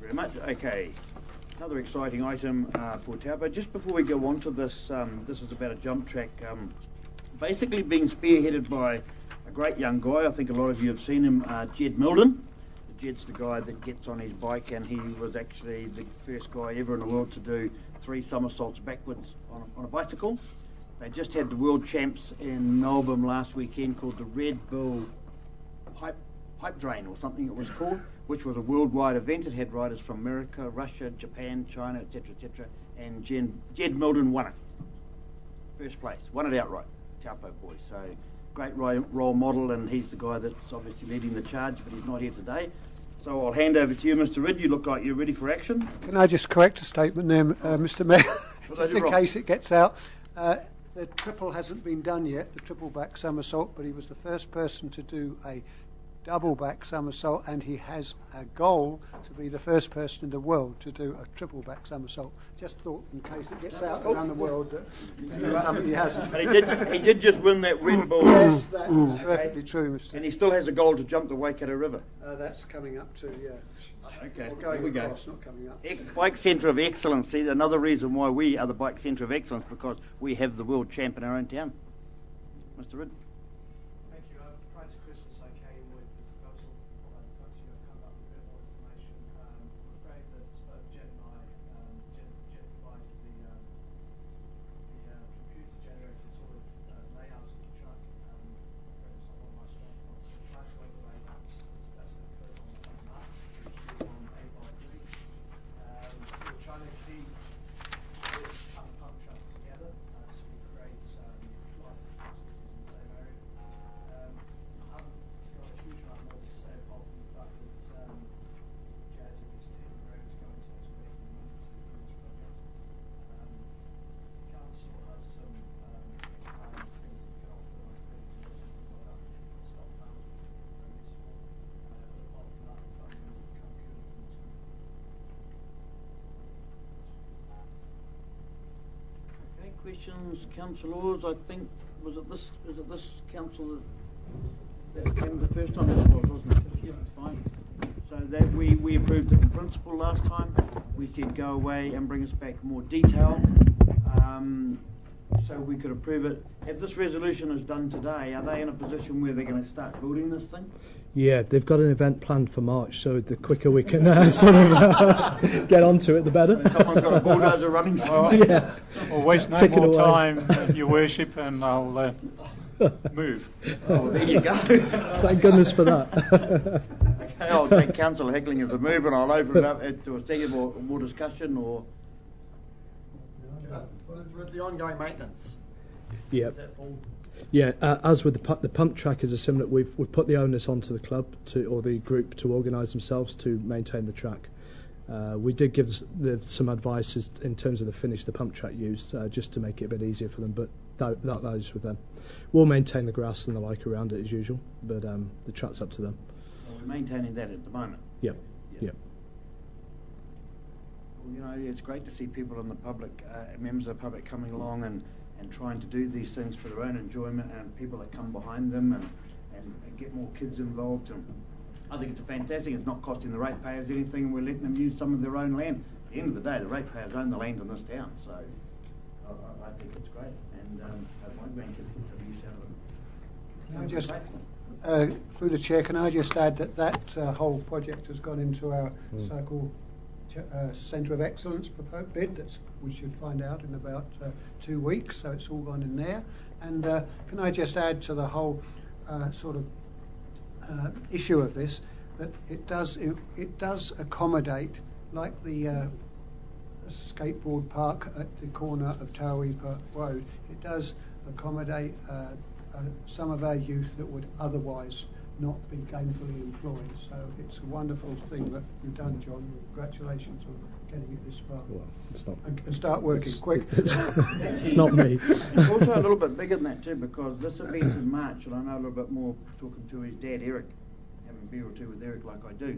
very much. Okay, another exciting item for Taupo. Just before we go on to this, this is about a jump track, basically being spearheaded by a great young guy. I think a lot of you have seen him, Jed Milden. Jed's the guy that gets on his bike, and he was actually the first guy ever in the world to do 3 somersaults backwards on a bicycle. They just had the world champs in Melbourne last weekend called the Red Bull Pipe Drain or something it was called, which was a worldwide event. It had riders from America, Russia, Japan, China, etc., etc., and Jed Milden won it. First place, won it outright, Taupo boy. So great role model, and he's the guy that's obviously leading the charge, but he's not here today. So I'll hand over to you, Mr. Ridd. You look like you're ready for action. Can I just correct a statement there, Mr. Mayor, just in case it gets out. The triple hasn't been done yet, the triple back somersault, but he was the first person to do a double back somersault, and he has a goal to be the first person in the world to do a triple back somersault. Just thought in case it gets out around the world that somebody hasn't. But he did just win that Red Bull. Yes, that is perfectly true, Mr. And he still has a goal to jump the Waikato River. That's coming up too, yeah. Okay, going here we across, go. Not coming up. Bike Centre of Excellence. See, another reason why we are the Bike Centre of Excellence, because we have the world champ in our own town. Mr. Ridd. Thank you. Prior to Christmas, I came with the proposal. Perhaps you have come up with a bit more information. I'm afraid that both Jen and I, Jen provided the computer-generated sort of layout of the truck. I'm afraid it's not one of my strong points. So trying to overlay that's occurred on the map, which is on 8x3. We're trying to keep this and the pump truck together, so we create life activities in the same area. I haven't got a huge amount more to say apart from the fact that Jed and his team are able to go in terms of raising the money to do this project. Council has some things that can offer, like things like that, which we can stop now. Very useful. But apart from that, the funding will become good from this group. Okay, questions, councillors? I think is it this council that came the first time? It was, wasn't it? Yeah, it's fine. So that we approved it in principle last time. We said go away and bring us back more detail, so we could approve it. If this resolution is done today, are they in a position where they're going to start building this thing? Yeah, they've got an event planned for March, so the quicker we can sort of get onto it, the better. Someone's got a bulldozer running somewhere. Yeah. Well, waste no more time, Your Worship, and I'll move. Oh, there you go. Thank goodness for that. Okay, I'll take Councillor Heckling as a move, and I'll open it up to a second more discussion, or... With the ongoing maintenance. Yeah. Yeah, as with the pump track is a similar. We've put the onus onto the club or the group to organise themselves to maintain the track. We did give some advice in terms of the finish the pump track used, just to make it a bit easier for them. But that lies with them. We'll maintain the grass and the like around it as usual, but the track's up to them. Well, we're maintaining that at the moment. Yeah. Yeah. Well, you know, it's great to see people in the public, members of the public coming along and trying to do these things for their own enjoyment, and people that come behind them and get more kids involved. And I think it's fantastic. It's not costing the ratepayers anything, and we're letting them use some of their own land. At the end of the day, the ratepayers own the land in this town, so I think it's great, and my grandkids get some use out of it. Can I just, through the chair, can I just add that whole project has gone into our so-called Centre of Excellence bid that we should find out in about 2 weeks, so it's all gone in there. And can I just add to the whole sort of issue of this, that it does accommodate, like the skateboard park at the corner of Taupo Road, it does accommodate some of our youth that would otherwise not be gainfully employed. So it's a wonderful thing that you've done, John. Congratulations on getting it this far. Well, it's not. And start working quick. It's not me. It's also a little bit bigger than that too, because this event's in March, and I know a little bit more talking to his dad, Eric, having a beer or two with Eric like I do.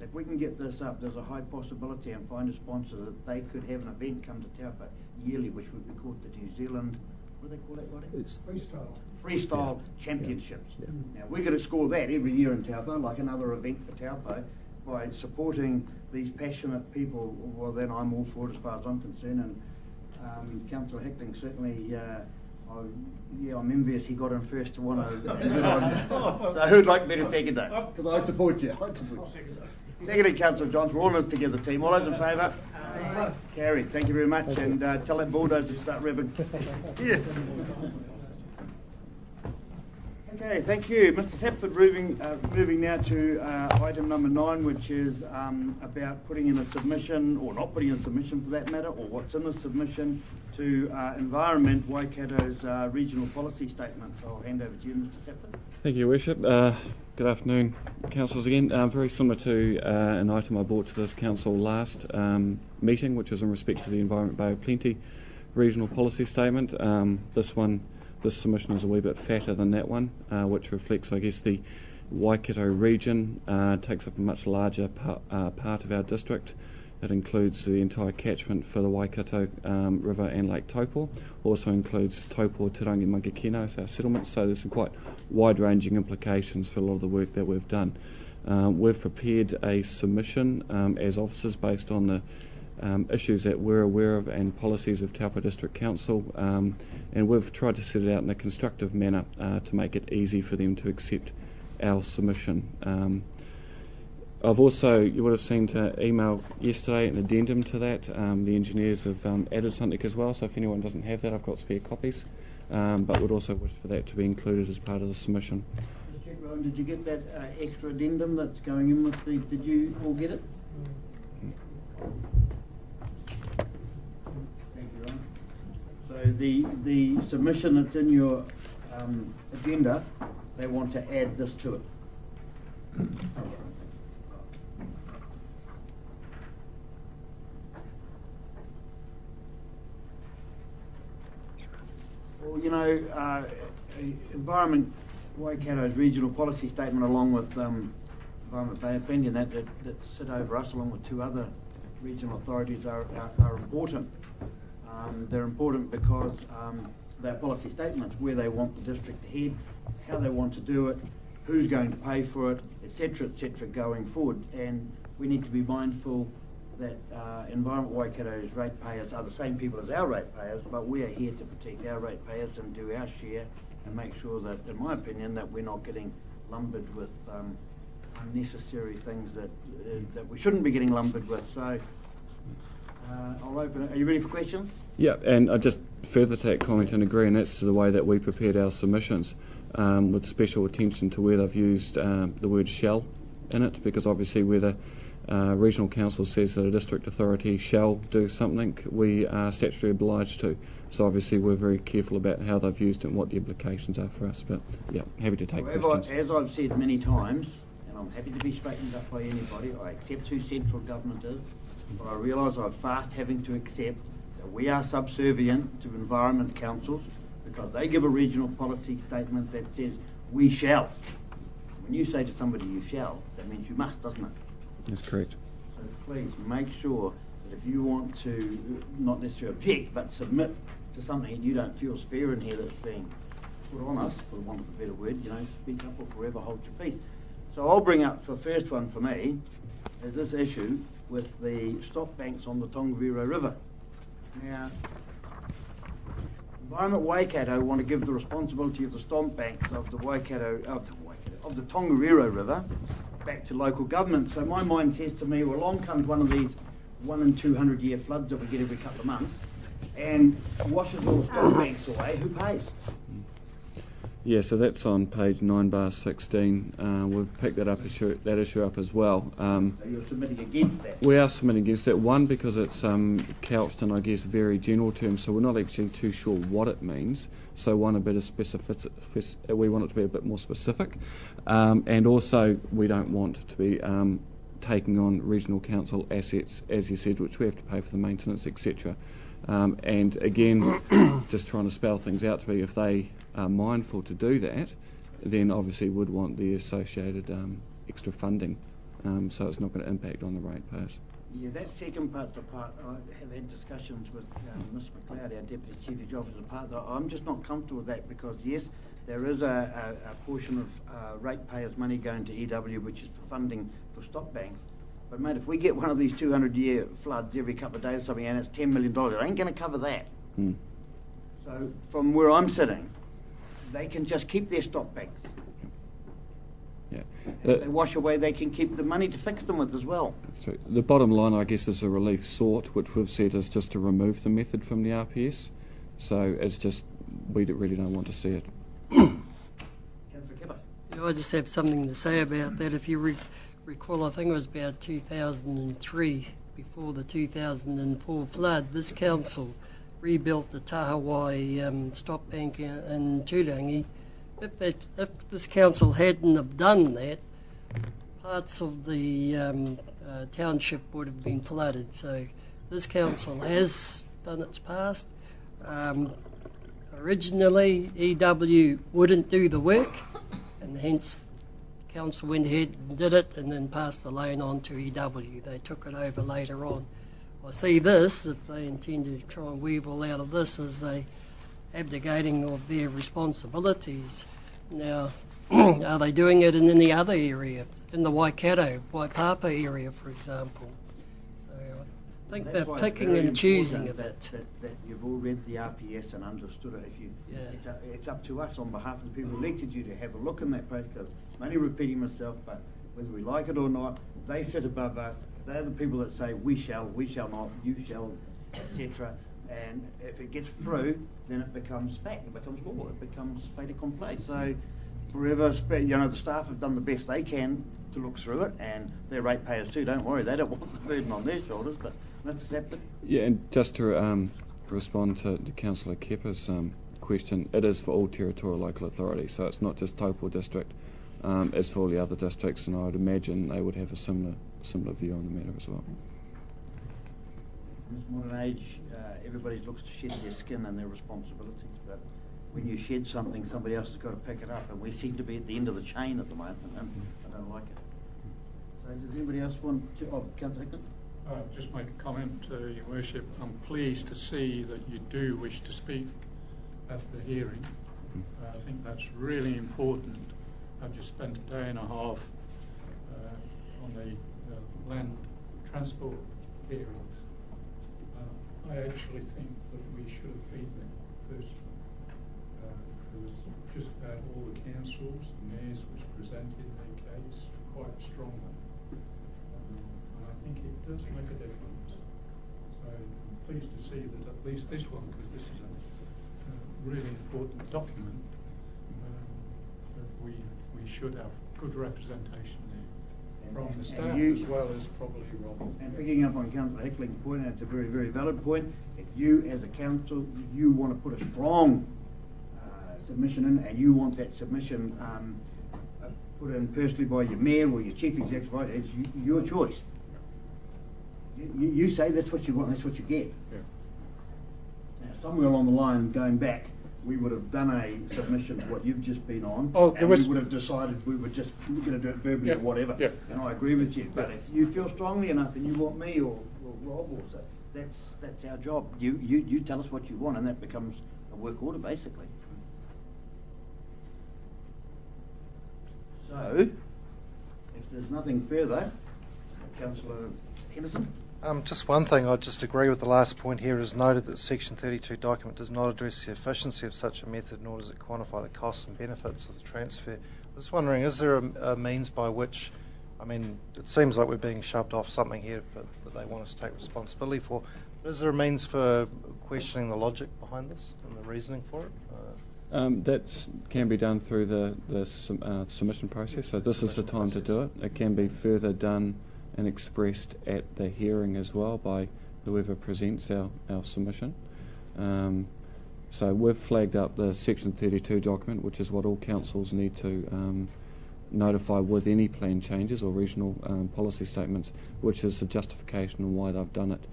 If we can get this up, there's a high possibility and find a sponsor that they could have an event come to Taupo yearly, which would be called the New Zealand, what do they call that, buddy? It's Freestyle Championships. Yeah. Now we're going to score that every year in Taupo, like another event for Taupo. by supporting these passionate people, well then I'm all for it as far as I'm concerned. And Councillor Hickling certainly, I'm envious he got in first to want to. So who'd like me to second that? Because I support you. Seconded, Councillor Johnson. We're all in this together, team. All those in favour? Carried. Thank you very much. And tell that bulldozer to start revving. Yes. Okay, thank you. Mr. Sapford, moving now to item number 9, which is about putting in a submission, or not putting in a submission for that matter, or what's in the submission to Environment Waikato's regional policy statement. So I'll hand over to you, Mr. Sapford. Thank you, Your Worship. Good afternoon, councillors again. Very similar to an item I brought to this council last meeting, which was in respect to the Environment Bay of Plenty regional policy statement. This submission is a wee bit fatter than that one, which reflects, I guess, the Waikato region takes up a much larger part of our district. It includes the entire catchment for the Waikato River and Lake Taupo. Also includes Taupo, Turangi-Tongariro and Mangakino, so our settlements. So there's some quite wide-ranging implications for a lot of the work that we've done. We've prepared a submission as officers based on the issues that we're aware of and policies of Taupo District Council, and we've tried to set it out in a constructive manner to make it easy for them to accept our submission. I've also, you would have seen to email yesterday an addendum to that. The engineers have added something as well, so if anyone doesn't have that, I've got spare copies, but would also wish for that to be included as part of the submission. Did you get that extra addendum that's going in with the, did you all get it? Thank you, Ron. So the submission that's in your agenda, they want to add this to it. Well, you know, Environment Waikato's regional policy statement, along with Environment Bay of Plenty, and that sit over us, along with 2 other regional authorities, are important. They're important because their policy statements, where they want the district to head, how they want to do it, who's going to pay for it, etc., going forward. And we need to be mindful that Environment Waikato's ratepayers are the same people as our ratepayers, but we are here to protect our ratepayers and do our share and make sure that, in my opinion, that we're not getting lumbered with unnecessary things that we shouldn't be getting lumbered with. So I'll open it. Are you ready for questions? Yeah, and I just further to that comment and agree, and that's the way that we prepared our submissions, with special attention to where they've used the word shall in it, because obviously where the regional council says that a district authority shall do something, we are statutorily obliged to. So obviously we're very careful about how they've used it and what the implications are for us. But yeah, happy to take questions. As I've said many times, and I'm happy to be straightened up by anybody, I accept who central government is, but I realise I'm fast having to accept that we are subservient to environment councils because they give a regional policy statement that says we shall. When you say to somebody you shall, that means you must, doesn't it? That's correct. So please make sure that if you want to not necessarily object but submit to something you don't feel is fair in here that's being put on us, for want of a better word, speak up or forever hold your peace. So I'll bring up the first one for me is this issue with the stop banks on the Tongariro River. Now, Environment Waikato want to give the responsibility of the stop banks of the of the Tongariro River back to local government. So my mind says to me, well, along comes one of these 1 in 200 year floods that we get every couple of months and washes all the stop banks away. Who pays? Yeah, so that's on page 9/16. We've picked that issue up as well. So you're submitting against that? We are submitting against that. One, because it's couched in, I guess, very general terms, so we're not actually too sure what it means. So one, a bit of we want it to be a bit more specific. And also, we don't want to be taking on regional council assets, as you said, which we have to pay for the maintenance, etc. And again, just trying to spell things out to me, if they are mindful to do that, then obviously would want the associated extra funding, so it's not going to impact on the ratepayers. Yeah, that second part's the part I have had discussions with Ms McLeod, our Deputy Chief Executive Officer, part that I'm just not comfortable with that because yes, there is a portion of ratepayers' money going to EW which is for funding for stop banks, But mate, if we get one of these 200-year floods every couple of days or something and it's $10 million, it ain't going to cover that. So from where I'm sitting, they can just keep their stock banks. Yeah. If they wash away, they can keep the money to fix them with as well. So the bottom line, I guess, is a relief sought, which we've said is just to remove the method from the RPS. So it's just, we really don't want to see it. Councillor Kipper. I just have something to say about that. If you recall, I think it was about 2003, before the 2004 flood, this council rebuilt the Tahawai stock bank in Turangi. If this council hadn't have done that, parts of the township would have been flooded. So this council has done its part. Originally, EW wouldn't do the work, and hence the council went ahead and did it and then passed the loan on to EW. They took it over later on. I see this, if they intend to try and weave all out of this, as a abdicating of their responsibilities. Now, are they doing it in any other area, in the Waikato, Waipapa area, for example? So I think they're picking and choosing a bit. That you've all read the RPS and understood it. If you, it's up to us on behalf of the people who elected you to have a look in that place, because I'm only repeating myself, but whether we like it or not, they sit above us. They're the people that say we shall not, you shall, etc. And if it gets through, then it becomes fact, it becomes law, it becomes fait accompli. So forever, the staff have done the best they can to look through it, and they're ratepayers too, don't worry, they don't want the burden on their shoulders, but let's accept it. Yeah, and just to respond to Councillor Kepper's question, it is for all territorial local authorities, so it's not just Taupo District, it's for all the other districts, and I would imagine they would have a similar view on the matter as well. In this modern age, everybody looks to shed their skin and their responsibilities, but when you shed something, somebody else has got to pick it up, and we seem to be at the end of the chain at the moment, and I don't like it. So does anybody else want to... Oh, Councillor Hickman? Just make a comment, Your Worship. I'm pleased to see that you do wish to speak at the hearing. I think that's really important. I've just spent a day and a half on the land transport hearings. I actually think that we should have been there personally. There was just about all the councils, the mayors which presented their case quite strongly. And I think it does make a difference. So I'm pleased to see that at least this one, because this is a really important document, that we should have good representation there from the staff as well as probably Rob. And picking up on Councillor Hickling's point, and it's a very, very valid point, if you as a council, you want to put a strong submission in, and you want that submission put in personally by your mayor or your chief executive, right, it's your choice. You say that's what you want, that's what you get. Yeah. Now, somewhere along the line, going back, we would have done a submission to what you've just been on, and we would have decided we were just going to do it verbally or whatever. Yeah. And I agree with you. But if you feel strongly enough and you want me or Rob or so, that's our job. You tell us what you want, and that becomes a work order basically. So, if there's nothing further, Councillor Henderson. Just one thing, I'd just agree with the last point here. It is noted that Section 32 document does not address the efficiency of such a method, nor does it quantify the costs and benefits of the transfer. I was wondering, is there a means by which, I mean, it seems like we're being shoved off something here that they want us to take responsibility for, but is there a means for questioning the logic behind this and the reasoning for it? That can be done through the submission process, so this is the time to do it. It can be further done and expressed at the hearing as well by whoever presents our submission. So we've flagged up the Section 32 document, which is what all councils need to notify with any plan changes or regional policy statements, which is the justification on why they've done it.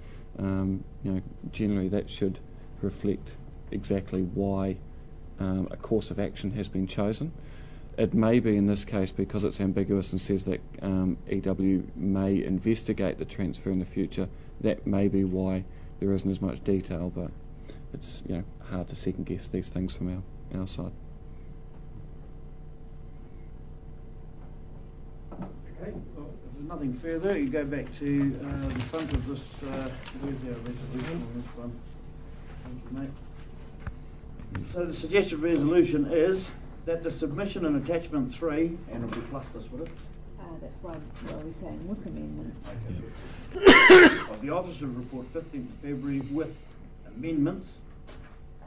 Generally that should reflect exactly why a course of action has been chosen. It may be in this case because it's ambiguous and says that EW may investigate the transfer in the future. That may be why there isn't as much detail, but it's hard to second guess these things from our side. Okay, well, if there's nothing further, you go back to the front of this, where's our resolution on this one? Thank you, mate. So the suggested resolution is that the submission in attachment 3, and it'll be plus this, would it? That's why we're saying look amendment. Okay. Of the Officer's Report 15th of February with amendments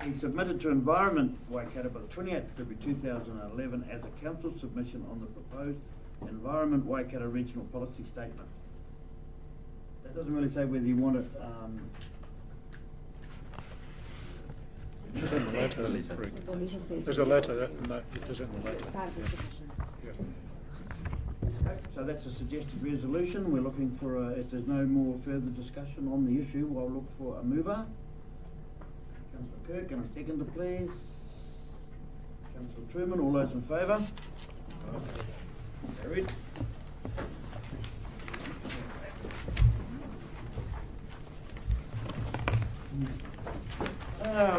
be submitted to Environment Waikato by the 28th of February 2011 as a council submission on the proposed Environment Waikato Regional Policy Statement. That doesn't really say whether you want it. It's in the letter. The letter says There's a letter. It is in the letter. it's part of the submission. Yeah. Okay, so that's a suggested resolution. We're looking for if there's no more further discussion on the issue, we'll look for a mover. Councillor Kirk, and a seconder, please. Councillor Truman, all those in favour? Carried.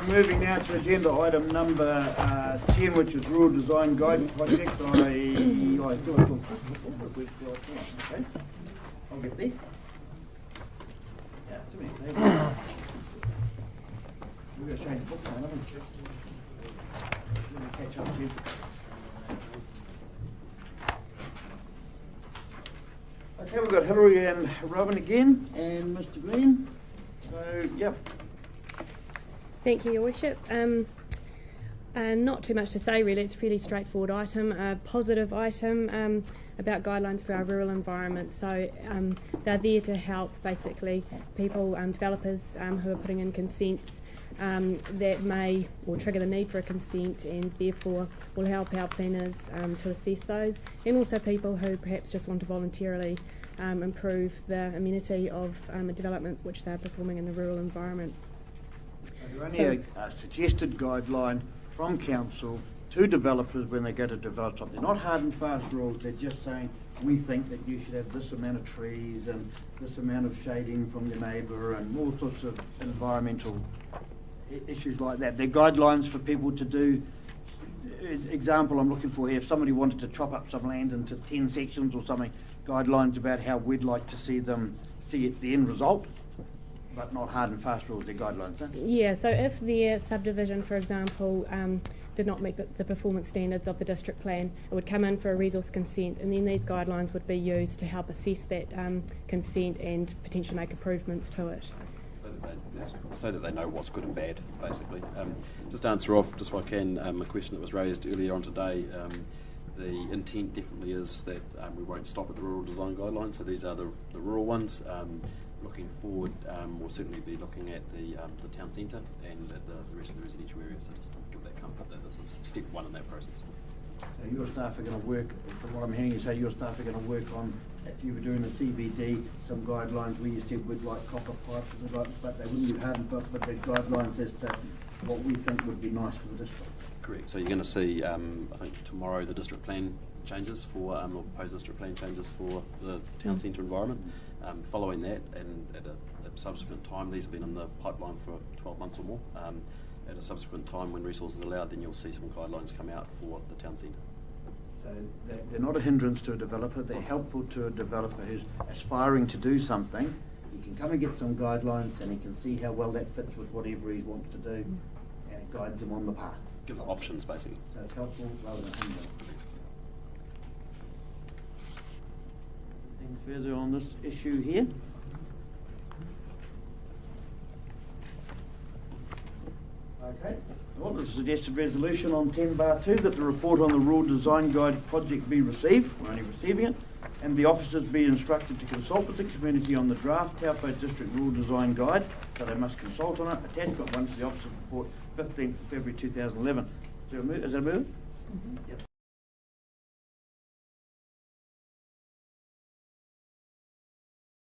Moving now to agenda item number 10, which is Rural Design Guide Project. I do I talk okay. I'll get there. Yeah, too many pages. We're going to change the book now, haven't we? Let me catch up to you. Okay, we've got Hillary and Robin again, and Mr. Green. So, yep. Thank you, Your Worship. Not too much to say really, it's a fairly straightforward item, a positive item about guidelines for our rural environment. So they're there to help basically people, developers who are putting in consents that may or trigger the need for a consent, and therefore will help our planners to assess those, and also people who perhaps just want to voluntarily improve the amenity of a development which they're performing in the rural environment. Is there only a suggested guideline from council to developers when they go to develop something? Not hard and fast rules, they're just saying we think that you should have this amount of trees and this amount of shading from your neighbour and all sorts of environmental issues like that. They're guidelines for people to do. Example I'm looking for here, if somebody wanted to chop up some land into 10 sections or something, guidelines about how we'd like to see them see the end result. But not hard and fast rules, they're guidelines, huh? Yeah, so if their subdivision, for example, did not meet the performance standards of the district plan, it would come in for a resource consent, and then these guidelines would be used to help assess that consent and potentially make improvements to it. So that they know what's good and bad, basically. Just to answer off, just what I can, a question that was raised earlier on today. The intent definitely is that we won't stop at the rural design guidelines, so these are the rural ones. Looking forward, we'll certainly be looking at the town centre and at the rest of the residential area, so just to give that comfort that this is step one in that process. So your staff are going to work, from what I'm hearing you say, your staff are going to work on, if you were doing the CBD, some guidelines where you said we'd like copper pipes, but they wouldn't be hard and fast, but they're guidelines as to what we think would be nice for the district. Correct. So you're going to see, I think tomorrow, the district plan changes for, or proposed district plan changes for the town centre environment. Following that, and at a subsequent time, these have been in the pipeline for 12 months or more. At a subsequent time, when resources are allowed, then you'll see some guidelines come out for the town centre. So they're not a hindrance to a developer, they're helpful to a developer who's aspiring to do something. He can come and get some guidelines and he can see how well that fits with whatever he wants to do, and it guides him on the path. Gives options, basically. So it's helpful rather than hindrance. Anything further on this issue here? Okay. Well, the suggested resolution on 10(2) that the report on the Rural Design Guide project be received, we're only receiving it, and the officers be instructed to consult with the community on the draft Taupo District Rural Design Guide, so they must consult on it. Attachment 1 to the officers report 15th of February 2011. Is that a move? Mm-hmm. Yep.